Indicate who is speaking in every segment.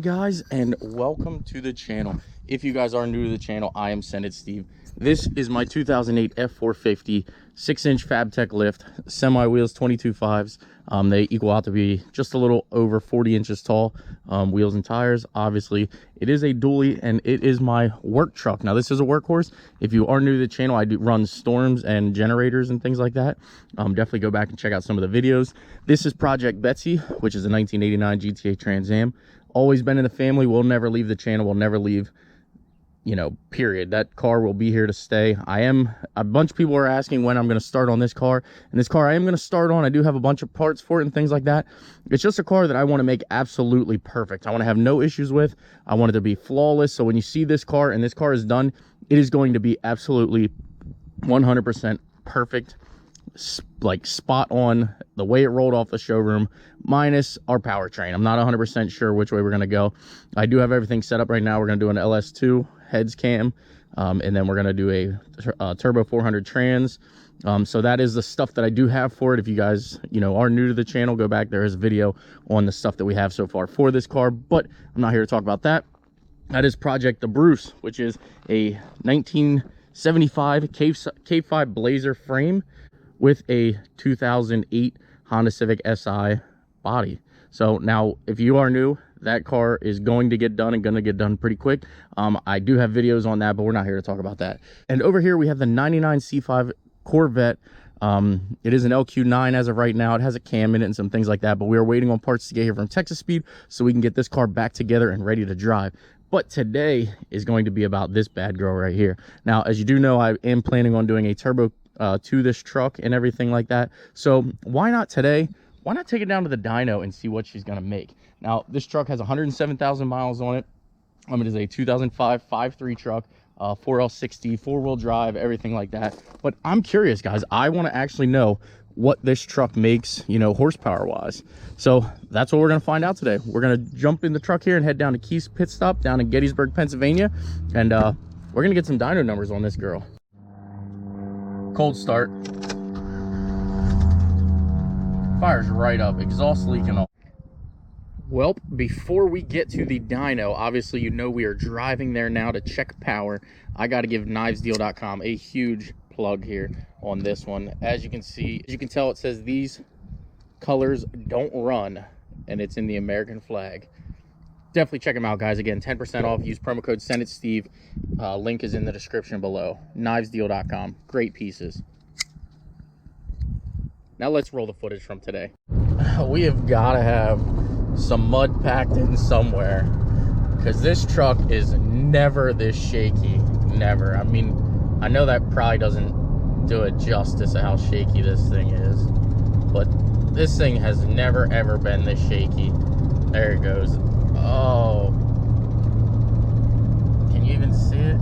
Speaker 1: morning, guys, and welcome to the channel. If you guys are new to the channel, I am SendIt Steve. This is my 2008 F450 6-inch FabTech lift, semi wheels, 22.5s. They equal out to be just a little over 40 inches tall. Wheels and tires. Obviously, it is a dually, and it is my work truck. Now, this is a workhorse. If you are new to the channel, I do run storms and generators and things like that. Definitely go back and check out some of the videos. This is Project Betsy, which is a 1989 GTA Trans Am. Always been in the family. Will never leave the channel. Will never leave, you know, period. That car will be here to stay. A bunch of people are asking when I'm going to start on this car, and this car I am going to start on. I do have a bunch of parts for it and things like that. It's just a car that I want to make absolutely perfect. I want to have no issues with. I want it to be flawless. So when you see this car and this car is done, it is going to be absolutely 100% perfect, like spot on, the way it rolled off the showroom, minus our powertrain. I'm not 100% sure which way we're going to go. I do have everything set up right now. We're going to do an LS2 heads cam, and then we're going to do a turbo 400 trans. So that is the stuff that I do have for it. If you guys, you know, are new to the channel, go back. There is a video on the stuff that we have so far for this car, but I'm not here to talk about that. That is Project the Bruce, which is a 1975 K5 Blazer frame with a 2008 Honda Civic Si body. So now, if you are new, that car is going to get done and going to get done pretty quick. I do have videos on that, but we're not here to talk about that. And over here we have the 99 C5 Corvette. It is an LQ9 as of right now. It has a cam in it and some things like that, but we are waiting on parts to get here from Texas Speed so we can get this car back together and ready to drive. But today is going to be about this bad girl right here. Now, as you do know, I am planning on doing a turbo to this truck and everything like that. So why not today? Why not take it down to the dyno and see what she's going to make? Now, this truck has 107,000 miles on it. It is a 2005 5.3 truck, 4L60, four-wheel drive, everything like that. But I'm curious, guys. I want to actually know what this truck makes, you know, horsepower-wise. So that's what we're going to find out today. We're going to jump in the truck here and head down to Keith's Pit Stop down in Gettysburg, Pennsylvania. And we're going to get some dyno numbers on this girl. Cold start. Fires right up, exhaust leaking off. Well, before we get to the dyno, obviously, you know, we are driving there now to check power. I got to give knivesdeal.com a huge plug here on this one. As you can see, as you can tell, it says these colors don't run, and it's in the American flag. Definitely check them out, guys. Again, 10% off. Use promo code SendItSteve. Link is in the description below. knivesdeal.com. Great pieces. Now let's roll the footage from today. We have got to have some mud packed in somewhere, because this truck is never this shaky. Never. I mean, I know that probably doesn't do it justice of how shaky this thing is, but this thing has never ever been this shaky. There it goes. Oh, can you even see it?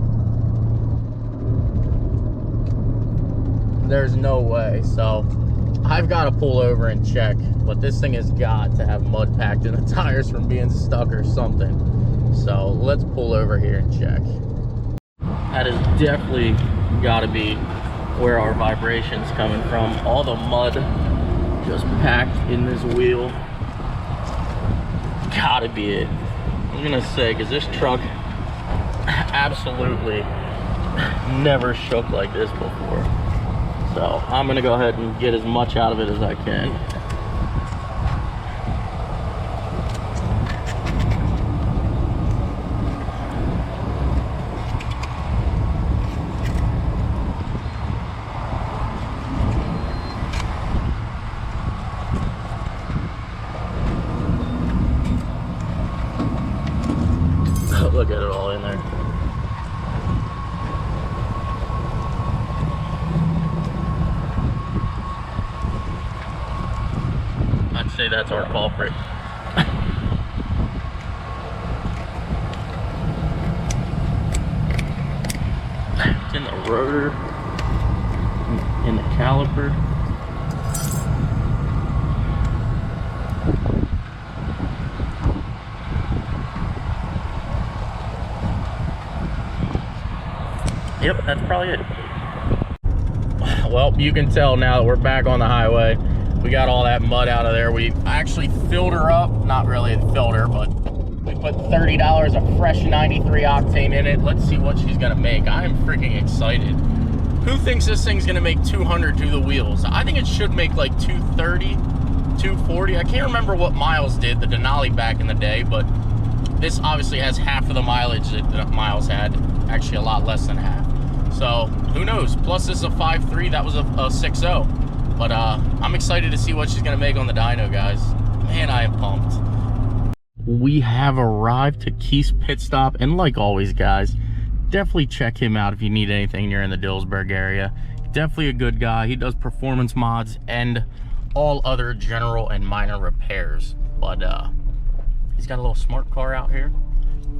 Speaker 1: There's no way. So I've got to pull over and check, but this thing has got to have mud packed in the tires from being stuck or something. So let's pull over here and check. That is definitely got to be where our vibration's coming from. All the mud just packed in this wheel. Gotta be it. I'm gonna say, because this truck absolutely never shook like this before. So I'm gonna go ahead and get as much out of it as I can. Look at it all in there. I'd say that's our culprit. It's in the rotor, in the caliper. Yep, that's probably it. Well, you can tell now that we're back on the highway. We got all that mud out of there. We actually filled her up. Not really the filter, but We put $30 of fresh 93 octane in it. Let's see what she's gonna make. I am freaking excited. Who thinks this thing's gonna make 200 to the wheels? I think it should make like 230, 240. I can't remember what Miles did, the Denali back in the day, but this obviously has half of the mileage that Miles had. Actually a lot less than half. So who knows? Plus this is a 5.3, that was a 6.0. But I'm excited to see what she's gonna make on the dyno, guys. Man, I am pumped. We have arrived to Keith's pit stop, and like always, guys, definitely check him out if you need anything near in the Dillsburg area. Definitely a good guy. He does performance mods and all other general and minor repairs. But he's got a little smart car out here.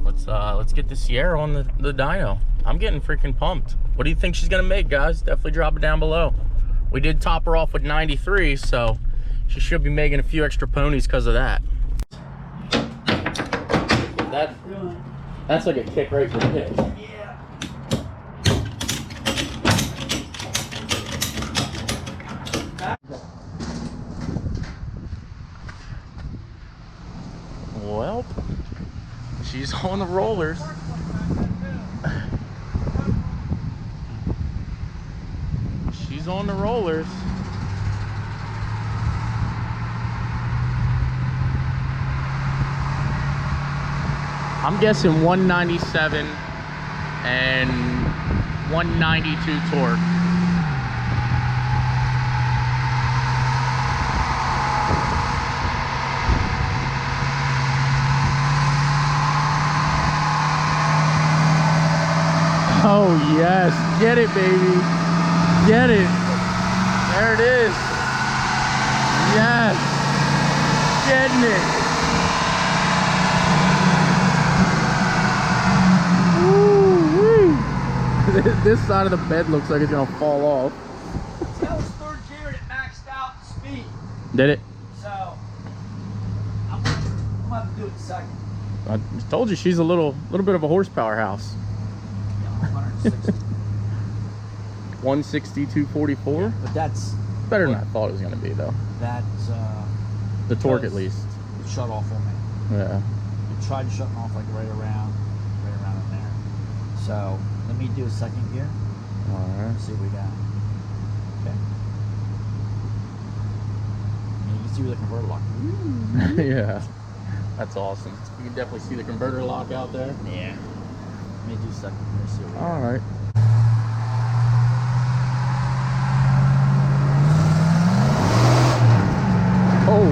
Speaker 1: Let's get the Sierra on the dyno. I'm getting freaking pumped. What do you think she's gonna make, guys? Definitely drop it down below. We did top her off with 93, so she should be making a few extra ponies because of that. That's like a kick right for the pitch.
Speaker 2: Yeah.
Speaker 1: Well, she's on the rollers. She's on the rollers. I'm guessing 197 and 192 torque. Oh yes, get it, baby, get it. There it is. Yes, getting it. This side of the bed looks like it's gonna fall off.
Speaker 2: That was third gear and it maxed out the speed.
Speaker 1: Did it?
Speaker 2: So I'm gonna have to do it second.
Speaker 1: I told you she's a little bit of a horsepower house.
Speaker 2: Yeah, 160.
Speaker 1: 160, 244.
Speaker 2: Yeah, but that's
Speaker 1: Better than I thought it was gonna be though.
Speaker 2: That's
Speaker 1: The torque at least.
Speaker 2: it shut off on me.
Speaker 1: Yeah.
Speaker 2: It tried shutting off like right around in there. So let me do a second gear.
Speaker 1: All right.
Speaker 2: See what we got. Okay. You can see where the converter lock.
Speaker 1: Yeah. That's awesome. You can definitely see the converter lock out there.
Speaker 2: Yeah. Let me do a second gear. See what we got.
Speaker 1: All right. Oh,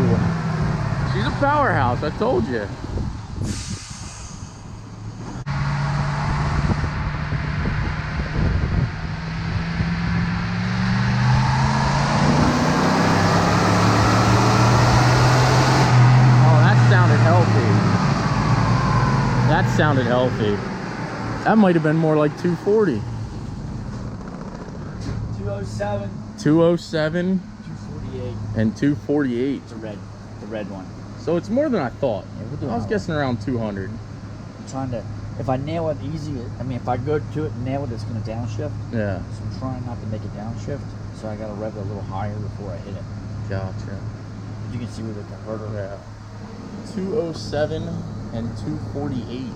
Speaker 1: she's a powerhouse. I told you. That sounded healthy. That might have been more like 240.
Speaker 2: 207.
Speaker 1: 207
Speaker 2: 248.
Speaker 1: and 248.
Speaker 2: It's the red one.
Speaker 1: So it's more than I thought.
Speaker 2: Yeah, we're doing
Speaker 1: I was
Speaker 2: all
Speaker 1: guessing around 200.
Speaker 2: I'm trying to, if I nail it easy, I mean, if I go to it and nail it, it's going to downshift.
Speaker 1: Yeah.
Speaker 2: So I'm trying not to make it downshift. So I got to rev it a little higher before I hit it.
Speaker 1: Gotcha.
Speaker 2: You can see where the converter.
Speaker 1: Yeah. 207 and 248.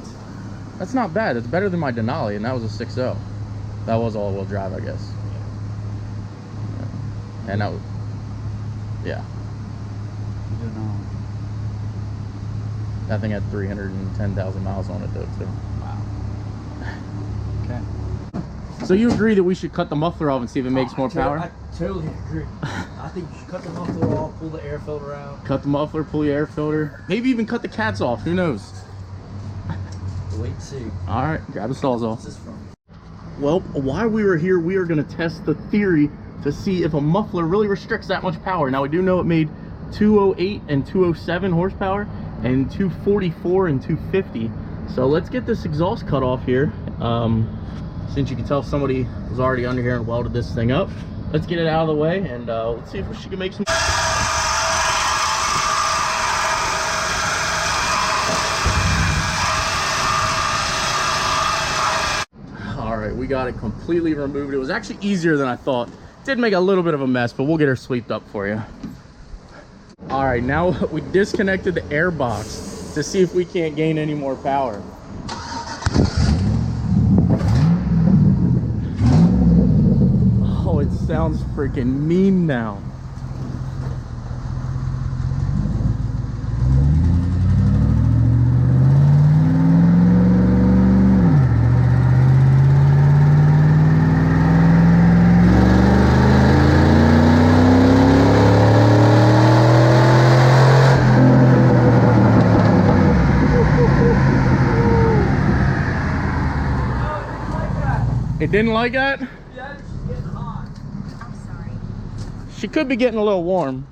Speaker 1: That's not bad. It's better than my Denali, and that was a 6.0. That was all-wheel drive, I guess. Yeah. And that was, yeah.
Speaker 2: You know.
Speaker 1: That thing had 310,000 miles on it, though, too.
Speaker 2: Wow. Okay.
Speaker 1: So you agree that we should cut the muffler off and see if it makes more power?
Speaker 2: I totally agree. I think you should cut the muffler off, pull the air filter out.
Speaker 1: Cut the muffler, pull the air filter. Maybe even cut the cats off. Who knows?
Speaker 2: Wait and see.
Speaker 1: All right, grab the stalls off.
Speaker 2: What's this from?
Speaker 1: Well, while we were here, we are going to test the theory to see if a muffler really restricts that much power. Now, we do know it made 208 and 207 horsepower and 244 and 250. So let's get this exhaust cut off here. Since you can tell somebody was already under here and welded this thing up, let's get it out of the way and let's see if she can make some. All right, we got it completely removed. It was actually easier than I thought. Did make a little bit of a mess, but we'll get her swept up for you. All right, now we disconnected the air box. to see if we can't gain any more power. Oh, it sounds freaking mean now. It didn't like that?
Speaker 2: Yeah, it's getting hot.
Speaker 3: I'm sorry.
Speaker 1: She could be getting a little warm.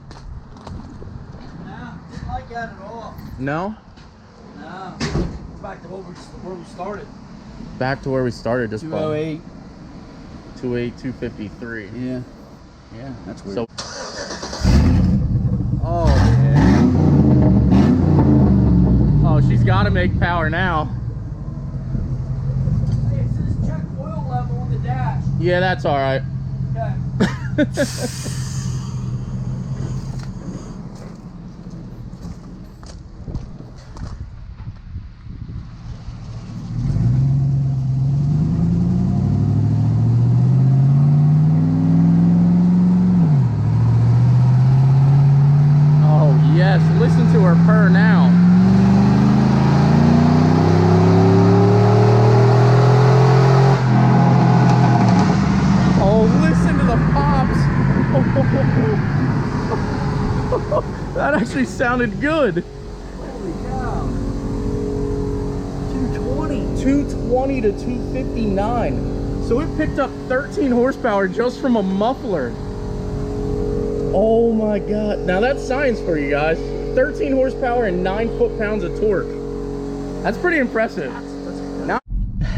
Speaker 2: No, didn't like that at all.
Speaker 1: No?
Speaker 2: No. Back to where we started.
Speaker 1: Back to where we started. Just
Speaker 2: 208.
Speaker 1: 253.
Speaker 2: Yeah. Yeah, that's weird.
Speaker 1: So,
Speaker 2: oh, yeah.
Speaker 1: oh, she's got to make power now.
Speaker 2: Hey, it says check oil level on the dash.
Speaker 1: Yeah, that's all right.
Speaker 2: Okay.
Speaker 1: Oh, yes. Listen to her purr now. Oh, listen to the pops. That actually sounded good.
Speaker 2: Holy cow. 220.
Speaker 1: 220 to 259. So it picked up 13 horsepower just from a muffler. Oh my God. Now that's science for you guys. 13 horsepower and 9 foot-pounds of torque. That's pretty impressive. Now,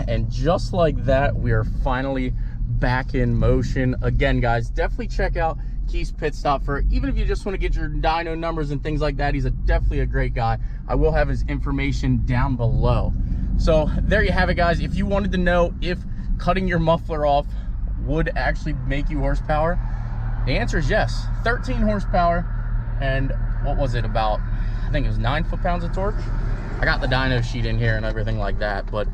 Speaker 1: and just like that, we are finally back in motion. Again, guys, definitely check out Keith's Pit Stop for, even if you just want to get your dyno numbers and things like that. He's definitely a great guy. I will have his information down below. So there you have it, guys. If you wanted to know if cutting your muffler off would actually make you horsepower, the answer is yes. 13 horsepower and what was it, about, I think it was 9 foot-pounds of torque. I got the dyno sheet in here and everything like that, but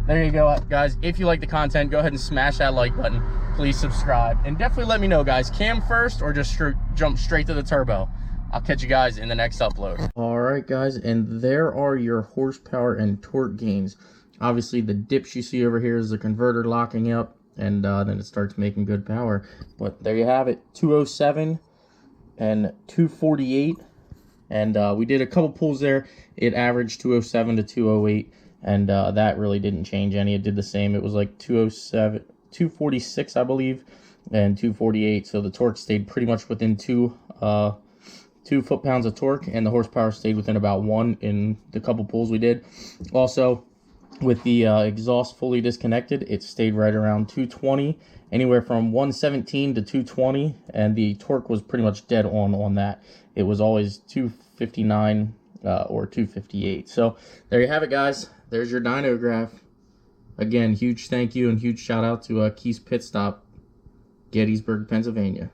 Speaker 1: there you go, guys. If you like the content, go ahead and smash that like button. Please subscribe, and definitely let me know, guys, cam first or just jump straight to the turbo. I'll catch you guys in the next upload. All right, guys, and there are your horsepower and torque gains. Obviously, the dips you see over here is the converter locking up, and then it starts making good power. But there you have it, 207 and 248. And we did a couple pulls there. It averaged 207 to 208, and that really didn't change any. It did the same. It was like 207, 246, I believe, and 248. So the torque stayed pretty much within 2 foot-pounds of torque, and the horsepower stayed within about 1 in the couple pulls we did. Also, with the exhaust fully disconnected, it stayed right around 220, anywhere from 117 to 220, and the torque was pretty much dead on that. It was always 259 or 258. So there you have it, guys. There's your dyno graph. Again, huge thank you and huge shout out to Keith's Pit Stop, Gettysburg, Pennsylvania.